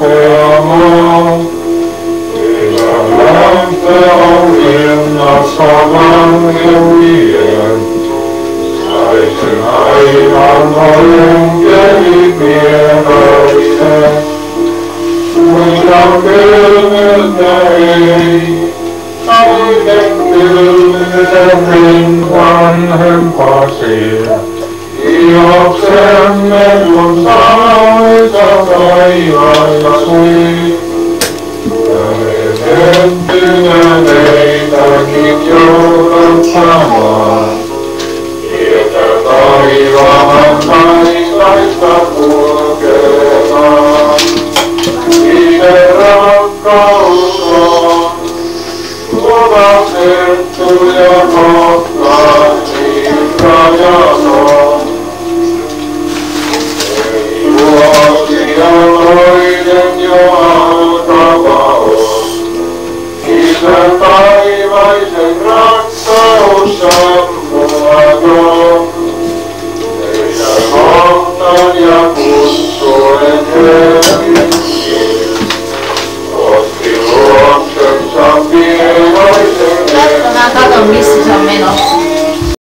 toteamaan. Isä lämpö on linnassa vankeudien, saisin aivan enkeli mielessä. Kuinka kylmyyttä ei, kaiken kylmyyden vanhempasi. Iloksemme kun sanoita taivailla sui. Menettynä meitäkin joudut samaan. Sieltä taivaan taivaista kulkemaan. Itse rakkaus on luvatettu ja kohtaan niin rajaton. Ei vuosialoiden jo alkava on. Isän taivaisen rakkaus sammumaton.